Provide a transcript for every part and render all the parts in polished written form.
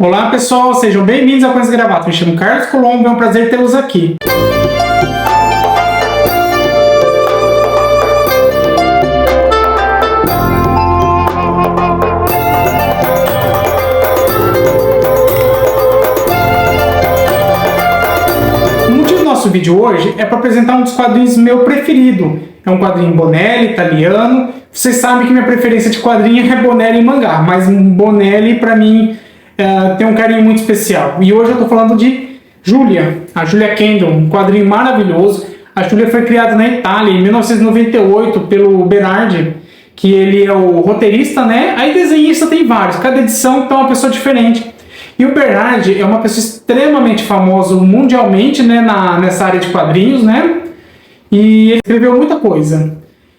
Olá pessoal, sejam bem-vindos ao Conhece Gravato. Me chamo Carlos Colombo, é um prazer tê-los aqui. O motivo do nosso vídeo hoje é para apresentar um dos quadrinhos meu preferido. É um quadrinho Bonelli, italiano. Vocês sabem que minha preferência de quadrinho é Bonelli e mangá, mas Bonelli para mim tem um carinho muito especial. E hoje eu estou falando de Julia, a Julia Kendall, um quadrinho maravilhoso. A Julia foi criada na Itália em 1998 pelo Berardi, que ele é o roteirista, né? Aí desenhista tem vários, cada edição é uma pessoa diferente. E o Berardi é uma pessoa extremamente famosa mundialmente, né, nessa área de quadrinhos, né? E ele escreveu muita coisa.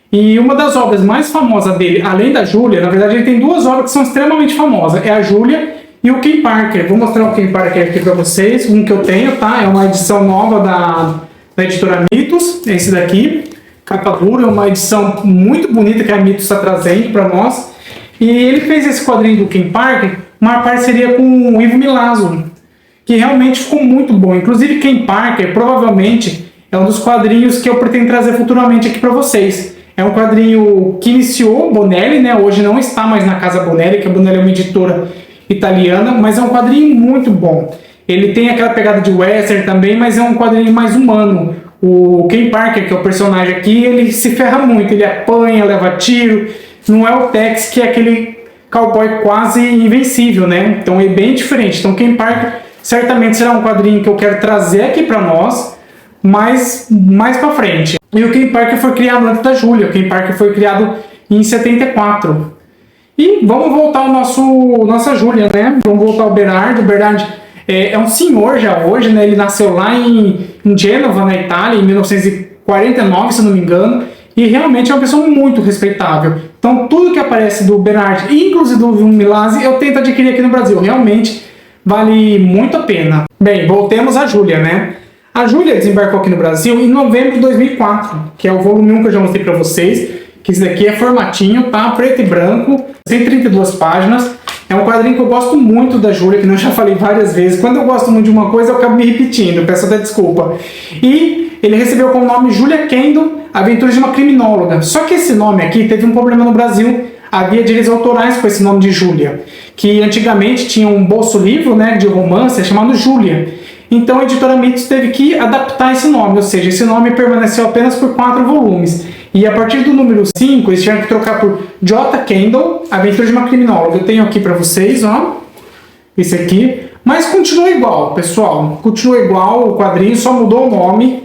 E uma das obras mais famosas dele, além da Julia, na verdade ele tem duas obras que são extremamente famosas. É a Julia e o Ken Parker. Vou mostrar o Ken Parker aqui para vocês, um que eu tenho, tá? É uma edição nova da editora Mitos, esse daqui. Capa dura, é uma edição muito bonita que a Mitos está trazendo para nós. E ele fez esse quadrinho do Ken Parker, uma parceria com o Ivo Milazzo, que realmente ficou muito bom. Inclusive, Ken Parker provavelmente é um dos quadrinhos que eu pretendo trazer futuramente aqui para vocês. É um quadrinho que iniciou Bonelli, né? Hoje não está mais na Casa Bonelli, que a Bonelli é uma editora italiana, mas é um quadrinho muito bom. Ele tem aquela pegada de western também, mas é um quadrinho mais humano. O Ken Parker, que é o personagem aqui, ele se ferra muito, ele apanha, leva tiro. Não é o Tex, que é aquele cowboy quase invencível, né? Então é bem diferente. Então Ken Parker certamente será um quadrinho que eu quero trazer aqui para nós, mas mais para frente. E o Ken Parker foi criado antes da Julia. O Ken Parker foi criado em 74. E vamos voltar ao nossa Julia, né? Vamos voltar ao Berardi. O Berardi é um senhor já hoje, né? Ele nasceu lá em Gênova, na Itália, em 1949, se não me engano. E realmente é uma pessoa muito respeitável. Então tudo que aparece do Berardi, inclusive do Milazzo, eu tento adquirir aqui no Brasil. Realmente vale muito a pena. Bem, voltemos à Julia, né? A Julia desembarcou aqui no Brasil em novembro de 2004, que é o volume 1 que eu já mostrei para vocês, que esse daqui é formatinho, tá? Preto e branco, 132 páginas. É um quadrinho que eu gosto muito da Julia, que eu já falei várias vezes. Quando eu gosto muito de uma coisa, eu acabo me repetindo, peço até desculpa. E ele recebeu como nome Julia Kendall, Aventuras de uma Criminóloga. Só que esse nome aqui teve um problema no Brasil. Havia direitos autorais com esse nome de Julia, que antigamente tinha um bolso livro, né, de romance chamado Julia. Então a editora Mitos teve que adaptar esse nome, ou seja, esse nome permaneceu apenas por 4 volumes. E a partir do número 5, eles tiveram que trocar por J. Kendall, Aventura de uma Criminóloga. Eu tenho aqui para vocês, ó, esse aqui. Mas continua igual, pessoal. Continua igual, o quadrinho só mudou o nome.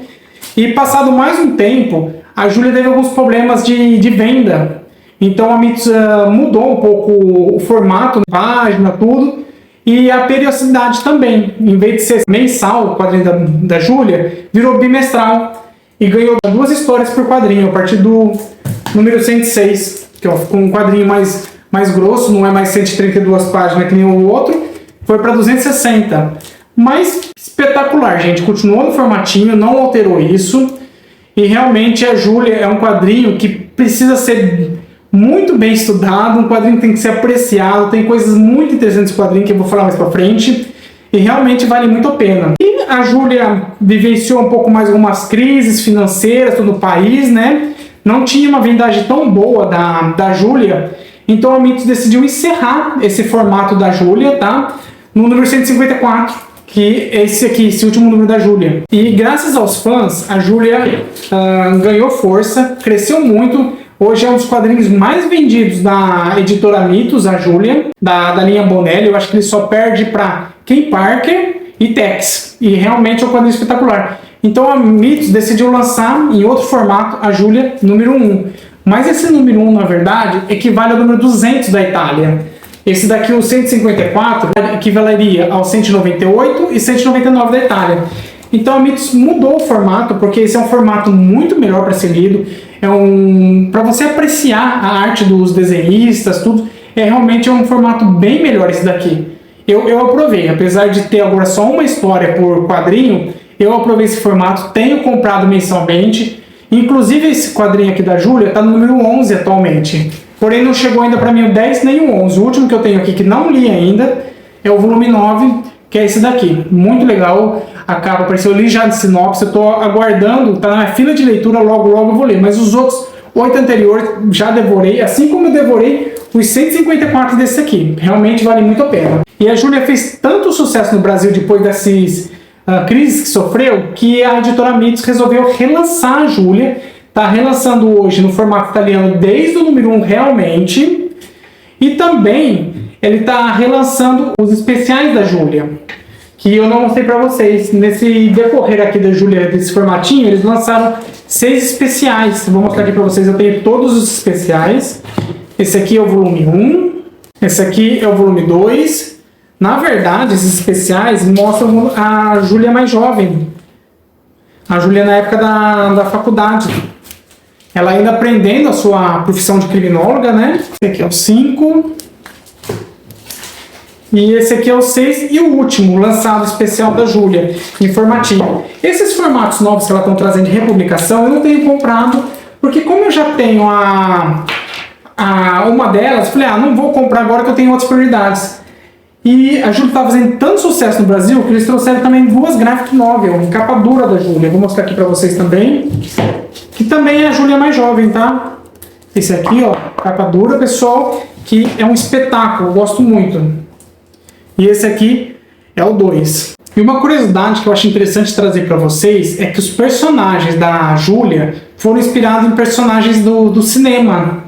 E passado mais um tempo, a Julia teve alguns problemas de venda. Então a Mitos mudou um pouco o formato, página, tudo. E a periodicidade também. Em vez de ser mensal, o quadrinho da Julia, virou bimestral. E ganhou 2 histórias por quadrinho, a partir do número 106, que ficou um quadrinho mais grosso, não é mais 132 páginas que nem o outro, foi para 260. Mas espetacular, gente, continuou no formatinho, não alterou isso. E realmente a Julia é um quadrinho que precisa ser muito bem estudado, um quadrinho que tem que ser apreciado, tem coisas muito interessantes no quadrinho que eu vou falar mais pra frente, e realmente vale muito a pena. E a Julia vivenciou um pouco mais algumas crises financeiras no país, né? Não tinha uma vendagem tão boa da Julia, então a Mitos decidiu encerrar esse formato da Julia, tá? No número 154, que é esse último número da Julia. E graças aos fãs, a Julia ganhou força, cresceu muito. Hoje é um dos quadrinhos mais vendidos da editora Mitos, a Julia, da linha Bonelli. Eu acho que ele só perde para Ken Parker e Tex. E realmente é um quadrinho espetacular. Então a Mitos decidiu lançar em outro formato a Julia número 1. Mas esse número 1, na verdade, equivale ao número 200 da Itália. Esse daqui, o 154, equivaleria ao 198 e 199 da Itália. Então a Mitos mudou o formato, porque esse é um formato muito melhor para ser lido. Para você apreciar a arte dos desenhistas, tudo, realmente um formato bem melhor esse daqui. Eu aprovei, apesar de ter agora só uma história por quadrinho, eu aprovei esse formato, tenho comprado mensalmente. Inclusive esse quadrinho aqui da Julia está no número 11 atualmente. Porém não chegou ainda para mim o 10 nem o 11. O último que eu tenho aqui que não li ainda é o volume 9, que é esse daqui. Muito legal, a capa apareceu ali já de sinopse, eu tô aguardando, tá na fila de leitura, logo eu vou ler. Mas os outros 8 anteriores já devorei, assim como eu devorei os 154 desse aqui. Realmente vale muito a pena. E a Júlia fez tanto sucesso no Brasil depois dessas crises que sofreu, que a editora Mitos resolveu relançar a Júlia. Está relançando hoje no formato italiano desde o número 1 realmente. E também ele está relançando os especiais da Júlia, que eu não mostrei para vocês. Nesse decorrer aqui da Júlia, desse formatinho, eles lançaram 6 especiais. Vou mostrar aqui para vocês, eu tenho todos os especiais. Esse aqui é o volume 1, esse aqui é o volume 2. Na verdade, esses especiais mostram a Júlia mais jovem. A Júlia na época da faculdade. Ela ainda aprendendo a sua profissão de criminóloga, né? Esse aqui é o 5. E esse aqui é o 6 e o último, lançado especial da Júlia, em formatinho. Esses formatos novos que ela estão trazendo de republicação, eu não tenho comprado, porque como eu já tenho uma delas, falei, não vou comprar agora que eu tenho outras prioridades. E a Júlia está fazendo tanto sucesso no Brasil que eles trouxeram também 2 graphic novel, capa dura da Júlia. Vou mostrar aqui para vocês também, que também é a Júlia mais jovem, tá? Esse aqui, ó, capa dura, pessoal, que é um espetáculo, eu gosto muito. E esse aqui é o 2. E uma curiosidade que eu acho interessante trazer para vocês é que os personagens da Júlia foram inspirados em personagens do cinema.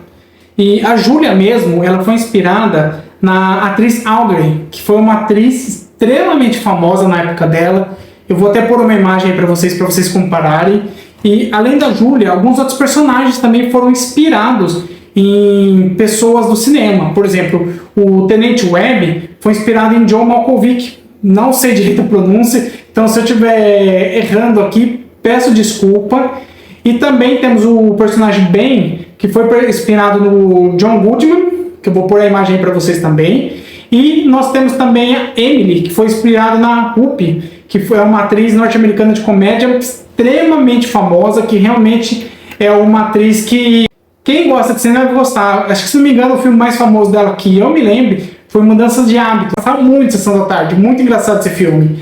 E a Júlia mesmo, ela foi inspirada na atriz Audrey, que foi uma atriz extremamente famosa na época dela. Eu vou até pôr uma imagem aí para vocês compararem. E além da Júlia, alguns outros personagens também foram inspirados em pessoas do cinema. Por exemplo, o Tenente Webb foi inspirado em John Malkovich. Não sei direito a pronúncia, então se eu estiver errando aqui, peço desculpa. E também temos o personagem Ben, que foi inspirado no John Goodman, que eu vou pôr a imagem aí para vocês também. E nós temos também a Emily, que foi inspirada na Whoopi, que foi uma atriz norte-americana de comédia extremamente famosa, que realmente é uma atriz que quem gosta de cinema vai gostar. Acho que, se não me engano, o filme mais famoso dela que eu me lembro foi Mudanças de Hábito. Passava muito Sessão da Tarde, muito engraçado esse filme.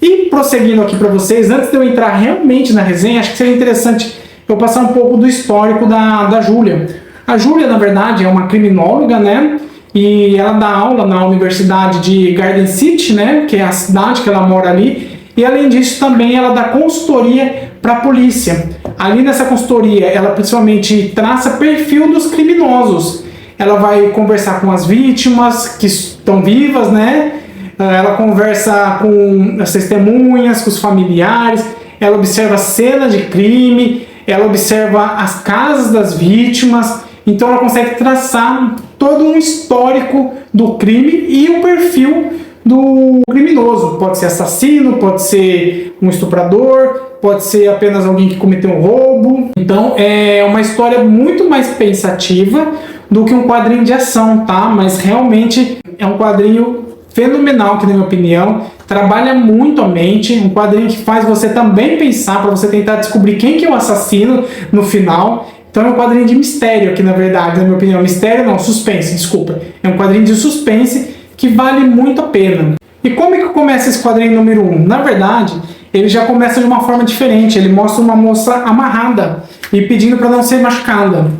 E prosseguindo aqui para vocês, antes de eu entrar realmente na resenha, acho que seria interessante eu passar um pouco do histórico da Júlia. A Júlia, na verdade, é uma criminóloga, né? E ela dá aula na Universidade de Garden City, né? Que é a cidade que ela mora ali. E além disso, também ela dá consultoria para a polícia. Ali nessa consultoria, ela principalmente traça perfil dos criminosos. Ela vai conversar com as vítimas que estão vivas, né? Ela conversa com as testemunhas, com os familiares. Ela observa a cena de crime. Ela observa as casas das vítimas. Então ela consegue traçar todo um histórico do crime e o perfil do criminoso. Pode ser assassino, pode ser um estuprador, pode ser apenas alguém que cometeu um roubo. Então é uma história muito mais pensativa do que um quadrinho de ação, tá? Mas realmente é um quadrinho fenomenal, que na minha opinião trabalha muito a mente, um quadrinho que faz você também pensar, para você tentar descobrir quem que é o assassino no final. Então é um quadrinho de mistério aqui, na verdade, na minha opinião. Mistério não, suspense, desculpa. É um quadrinho de suspense que vale muito a pena. E como é que começa esse quadrinho número 1? Na verdade, ele já começa de uma forma diferente. Ele mostra uma moça amarrada e pedindo para não ser machucada.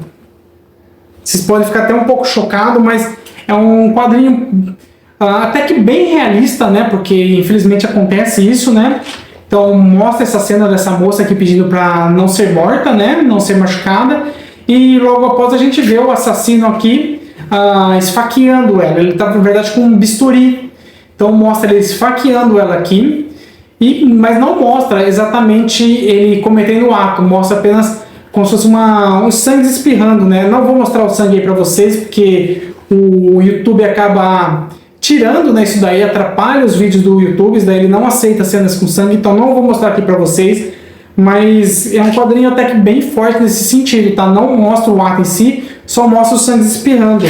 Vocês podem ficar até um pouco chocados, mas é um quadrinho até que bem realista, né? Porque infelizmente acontece isso, né? Então mostra essa cena dessa moça aqui pedindo para não ser morta, né? Não ser machucada. E logo após a gente vê o assassino aqui esfaqueando ela. Ele está, na verdade, com um bisturi. Então mostra ele esfaqueando ela aqui. Mas não mostra exatamente ele cometendo o ato. Mostra apenas como se fosse um sangue espirrando, né? Não vou mostrar o sangue aí para vocês, porque o YouTube acaba tirando, né, isso daí, atrapalha os vídeos do YouTube, daí ele não aceita cenas com sangue, então não vou mostrar aqui pra vocês, mas é um quadrinho até que bem forte nesse sentido, tá? Não mostra o ato em si, só mostra o sangue espirrando,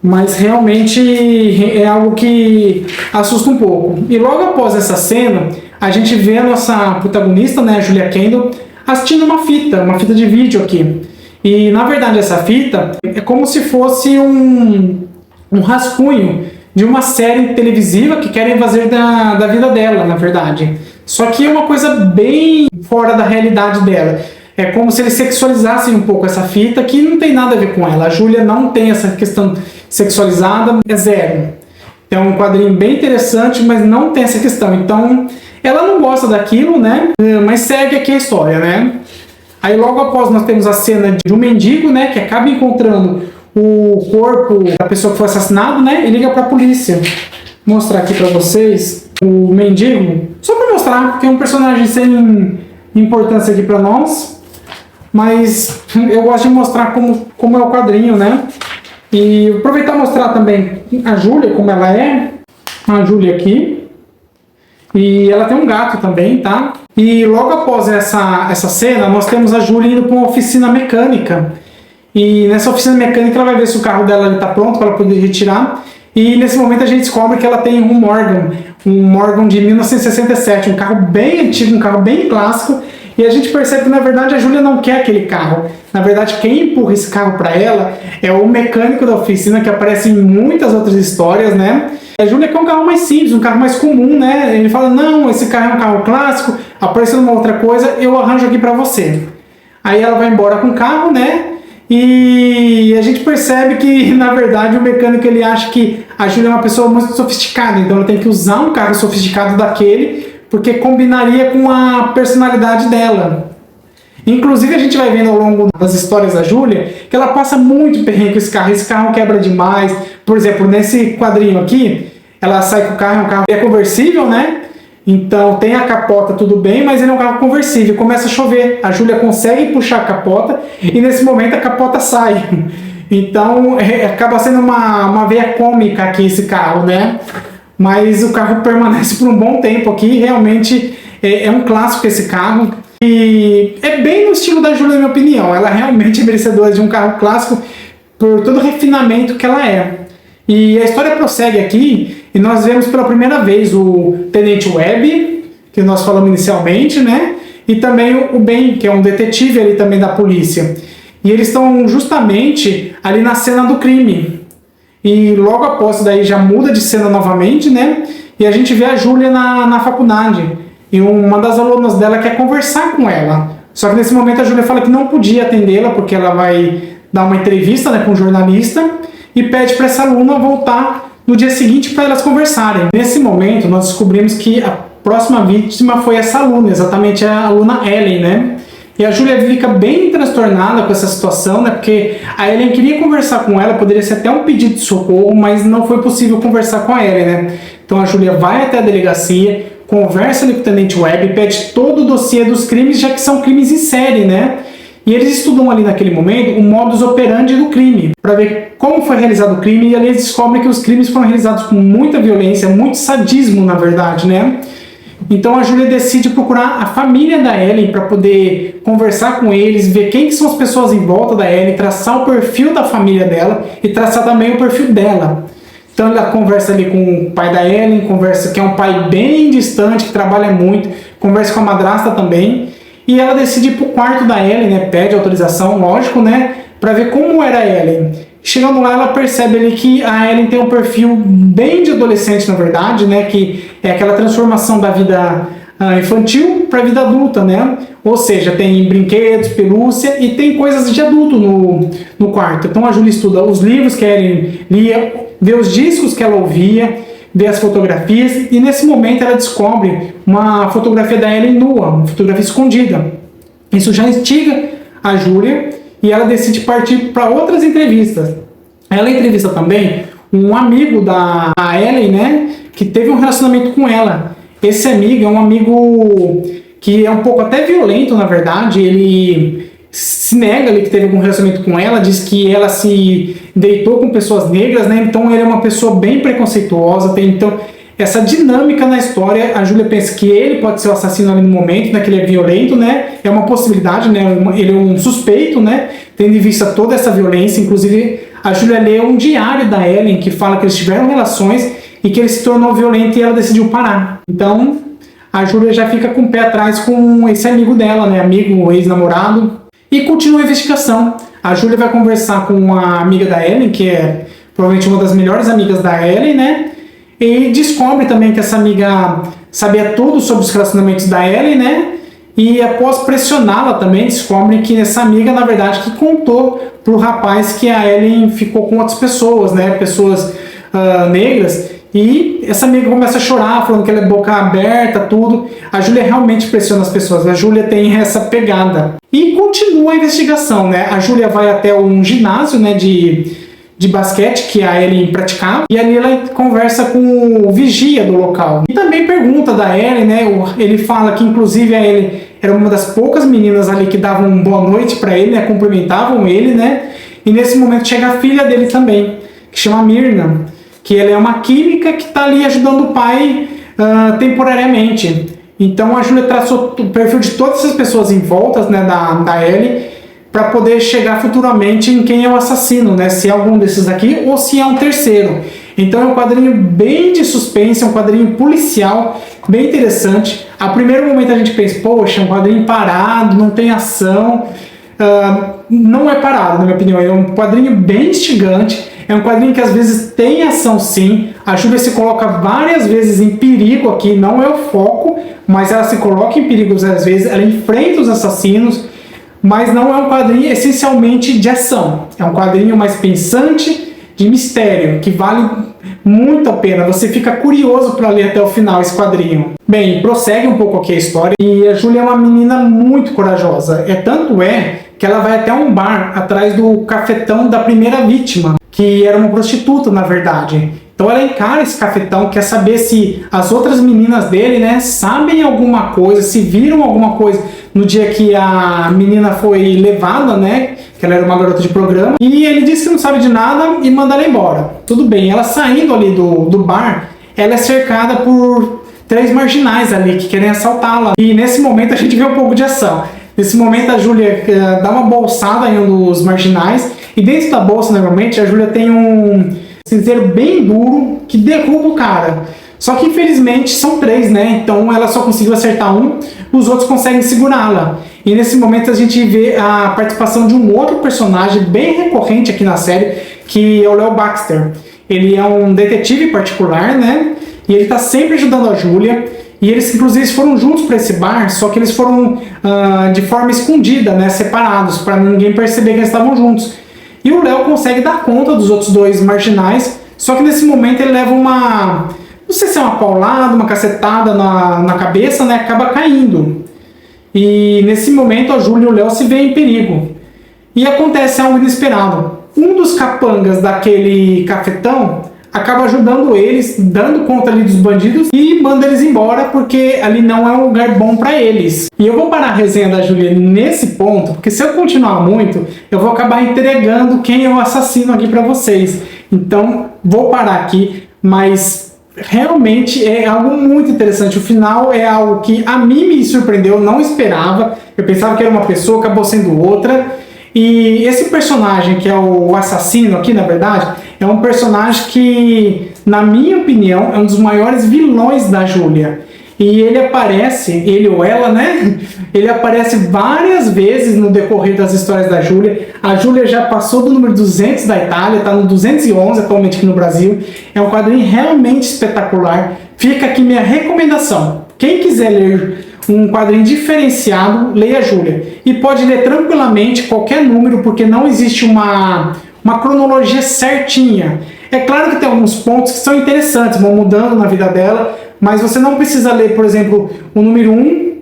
mas realmente é algo que assusta um pouco. E logo após essa cena, a gente vê a nossa protagonista, né, a Julia Kendall, assistindo uma fita de vídeo aqui. E na verdade essa fita é como se fosse um rascunho de uma série televisiva que querem fazer da vida dela, na verdade. Só que é uma coisa bem fora da realidade dela. É como se eles sexualizassem um pouco essa fita, que não tem nada a ver com ela. A Júlia não tem essa questão sexualizada, é zero. É um quadrinho bem interessante, mas não tem essa questão. Então, ela não gosta daquilo, né? Mas segue aqui a história, né? Aí logo após nós temos a cena de um mendigo, né? Que acaba encontrando o corpo da pessoa que foi assassinada, né? E liga pra polícia. Vou mostrar aqui pra vocês o mendigo. Só pra mostrar, porque é um personagem sem importância aqui pra nós. Mas eu gosto de mostrar como é o quadrinho, né? E aproveitar e mostrar também a Júlia, como ela é. A Júlia aqui. E ela tem um gato também, tá? E logo após essa cena, nós temos a Júlia indo para uma oficina mecânica. E nessa oficina mecânica ela vai ver se o carro dela está pronto para ela poder retirar. E nesse momento a gente descobre que ela tem um Morgan de 1967, um carro bem antigo, um carro bem clássico. E a gente percebe que, na verdade, a Júlia não quer aquele carro. Na verdade, quem empurra esse carro para ela é o mecânico da oficina, que aparece em muitas outras histórias, né? A Júlia quer um carro mais simples, um carro mais comum, né? Ele fala, não, esse carro é um carro clássico, apareceu uma outra coisa, eu arranjo aqui para você. Aí ela vai embora com o carro, né? E a gente percebe que, na verdade, o mecânico ele acha que a Júlia é uma pessoa muito sofisticada, então ela tem que usar um carro sofisticado daquele, porque combinaria com a personalidade dela. Inclusive a gente vai vendo ao longo das histórias da Júlia que ela passa muito perrengue com esse carro quebra demais. Por exemplo, nesse quadrinho aqui, ela sai com o carro, é um carro conversível, né? Então tem a capota, tudo bem, mas ele é um carro conversível, começa a chover. A Júlia consegue puxar a capota e nesse momento a capota sai. Então acaba sendo uma veia cômica aqui esse carro, né? Mas o carro permanece por um bom tempo aqui, realmente é um clássico esse carro. E é bem no estilo da Júlia, na minha opinião. Ela realmente é merecedora de um carro clássico por todo o refinamento que ela é. E a história prossegue aqui e nós vemos pela primeira vez o Tenente Webb, que nós falamos inicialmente, né? E também o Ben, que é um detetive ali também da polícia. E eles estão justamente ali na cena do crime. E logo após daí já muda de cena novamente, né? E a gente vê a Júlia na faculdade. E uma das alunas dela quer conversar com ela. Só que nesse momento a Júlia fala que não podia atendê-la porque ela vai dar uma entrevista, né, com um jornalista e pede para essa aluna voltar no dia seguinte para elas conversarem. Nesse momento nós descobrimos que a próxima vítima foi essa aluna, exatamente a aluna Ellen, né? E a Júlia fica bem transtornada com essa situação, né? Porque a Ellen queria conversar com ela, poderia ser até um pedido de socorro, mas não foi possível conversar com a Ellen, né? Então a Júlia vai até a delegacia, conversa ali com o Tenente Webb, pede todo o dossiê dos crimes, já que são crimes em série, né? E eles estudam ali naquele momento o modus operandi do crime, para ver como foi realizado o crime, e ali eles descobrem que os crimes foram realizados com muita violência, muito sadismo, na verdade, né? Então a Júlia decide procurar a família da Ellen para poder conversar com eles, ver quem que são as pessoas em volta da Ellen, traçar o perfil da família dela e traçar também o perfil dela. Então ela conversa ali com o pai da Ellen, conversa que é um pai bem distante, que trabalha muito, conversa com a madrasta também, e ela decide ir pro quarto da Ellen, né, pede autorização, lógico, né, para ver como era a Ellen. Chegando lá, ela percebe ali que a Ellen tem um perfil bem de adolescente, na verdade, né, que é aquela transformação da vida infantil para a vida adulta, né? Ou seja, tem brinquedos, pelúcia e tem coisas de adulto no quarto. Então a Júlia estuda os livros que a Ellen lia, vê os discos que ela ouvia, vê as fotografias e nesse momento ela descobre uma fotografia da Ellen nua, uma fotografia escondida. Isso já instiga a Júlia e ela decide partir para outras entrevistas. Ela entrevista também um amigo da Ellen, né, que teve um relacionamento com ela. Esse amigo é um amigo que é um pouco até violento, na verdade. Ele se nega ali que teve algum relacionamento com ela, diz que ela se deitou com pessoas negras, né? Então ele é uma pessoa bem preconceituosa. Tem então essa dinâmica na história. A Júlia pensa que ele pode ser o assassino ali no momento, né? Que ele é violento, né? É uma possibilidade, né? Ele é um suspeito, né? Tendo em vista toda essa violência. Inclusive a Júlia lê um diário da Ellen que fala que eles tiveram relações e que ele se tornou violento e ela decidiu parar. Então a Júlia já fica com o pé atrás com esse amigo dela, né? Amigo, ex-namorado. E continua a investigação. A Júlia vai conversar com a amiga da Ellen, que é provavelmente uma das melhores amigas da Ellie, né? E descobre também que essa amiga sabia tudo sobre os relacionamentos da Ellie, né? E após pressioná-la também, descobre que essa amiga, na verdade, que contou pro rapaz que a Ellie ficou com outras pessoas, né? Pessoas negras. E essa amiga começa a chorar, falando que ela é boca aberta, tudo. A Júlia realmente pressiona as pessoas. A Júlia tem essa pegada. E continua a investigação, né? A Júlia vai até um ginásio, né, de basquete que a Ellie praticava. E ali ela conversa com o vigia do local. E também pergunta da Ellie, né? Ele fala que inclusive a Ellie era uma das poucas meninas ali que davam boa noite para ele, né? Cumprimentavam ele, né? E nesse momento chega a filha dele também, que chama Myrna, que ela é uma química que está ali ajudando o pai temporariamente. Então a Júlia traçou o perfil de todas essas pessoas em volta, né, da Ellie, para poder chegar futuramente em quem é o assassino, né? Se é algum desses aqui ou se é um terceiro. Então é um quadrinho bem de suspense, é um quadrinho policial, bem interessante. A primeiro momento a gente pensa, poxa, um quadrinho parado, não tem ação. Não é parado, na minha opinião. É um quadrinho bem instigante. É um quadrinho que às vezes tem ação sim. A Júlia se coloca várias vezes em perigo aqui, não é o foco, mas ela se coloca em perigo às vezes, ela enfrenta os assassinos, mas não é um quadrinho essencialmente de ação. É um quadrinho mais pensante, de mistério, que vale muito a pena. Você fica curioso para ler até o final esse quadrinho. Bem, prossegue um pouco aqui a história. E a Júlia é uma menina muito corajosa. Tanto é que ela vai até um bar atrás do cafetão da primeira vítima, que era uma prostituta, na verdade. Então ela encara esse cafetão, quer saber se as outras meninas dele, né, sabem alguma coisa, se viram alguma coisa no dia que a menina foi levada, né, que ela era uma garota de programa. E ele disse que não sabe de nada e manda ela embora. Tudo bem, ela saindo ali do bar, ela é cercada por 3 marginais ali que querem assaltá-la. E nesse momento a gente vê um pouco de ação. Nesse momento a Júlia dá uma bolsada em um dos marginais. E dentro da bolsa, normalmente, a Júlia tem um cinzeiro bem duro que derruba o cara. Só que, infelizmente, são 3, né? Então, ela só conseguiu acertar um, os outros conseguem segurá-la. E nesse momento, a gente vê a participação de um outro personagem bem recorrente aqui na série, que é o Léo Baxter. Ele é um detetive particular, né? E ele está sempre ajudando a Júlia. E eles, inclusive, foram juntos para esse bar, só que eles foram de forma escondida, né? Separados, para ninguém perceber que eles estavam juntos. E o Léo consegue dar conta dos outros 2 marginais, só que nesse momento ele leva uma, não sei se é uma paulada, uma cacetada na cabeça, né? Acaba caindo. E nesse momento a Júlia e o Léo se veem em perigo. E acontece algo inesperado. Um dos capangas daquele cafetão acaba ajudando eles, dando conta ali dos bandidos e manda eles embora porque ali não é um lugar bom para eles. E eu vou parar a resenha da Júlia nesse ponto, porque se eu continuar muito, eu vou acabar entregando quem é o assassino aqui para vocês. Então, vou parar aqui, mas realmente é algo muito interessante. O final é algo que a mim me surpreendeu, eu não esperava. Eu pensava que era uma pessoa, acabou sendo outra. E esse personagem, que é o assassino aqui, na verdade, é um personagem que, na minha opinião, é um dos maiores vilões da Júlia. E ele aparece, ele ou ela, né? Ele aparece várias vezes no decorrer das histórias da Júlia. A Júlia já passou do número 200 da Itália, está no 211 atualmente aqui no Brasil. É um quadrinho realmente espetacular. Fica aqui minha recomendação. Quem quiser ler um quadrinho diferenciado, leia a Júlia. E pode ler tranquilamente qualquer número, porque não existe uma cronologia certinha. É claro que tem alguns pontos que são interessantes, vão mudando na vida dela, mas você não precisa ler, por exemplo, o número 1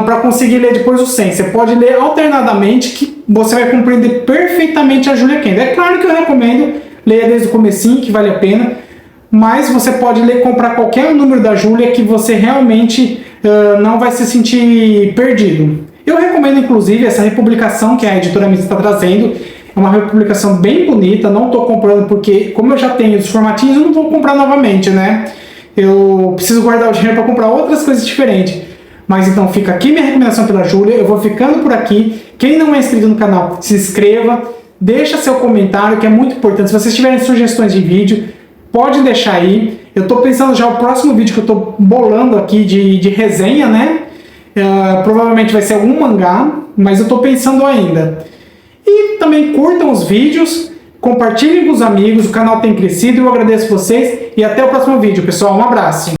para conseguir ler depois o 100. Você pode ler alternadamente, que você vai compreender perfeitamente a Júlia Kendo. É claro que eu recomendo, leia desde o comecinho, que vale a pena, mas você pode ler, comprar qualquer número da Júlia que você realmente não vai se sentir perdido. Eu recomendo, inclusive, essa republicação que a editora Mista está trazendo. É uma republicação bem bonita, não estou comprando porque, como eu já tenho os formatinhos, eu não vou comprar novamente, né? Eu preciso guardar o dinheiro para comprar outras coisas diferentes. Mas então fica aqui minha recomendação pela Júlia, eu vou ficando por aqui. Quem não é inscrito no canal, se inscreva, deixa seu comentário, que é muito importante. Se vocês tiverem sugestões de vídeo, pode deixar aí. Eu estou pensando já o próximo vídeo que eu estou bolando aqui de resenha, né? Provavelmente vai ser algum mangá, mas eu estou pensando ainda. E também curtam os vídeos, compartilhem com os amigos, o canal tem crescido, eu agradeço vocês e até o próximo vídeo, pessoal. Um abraço!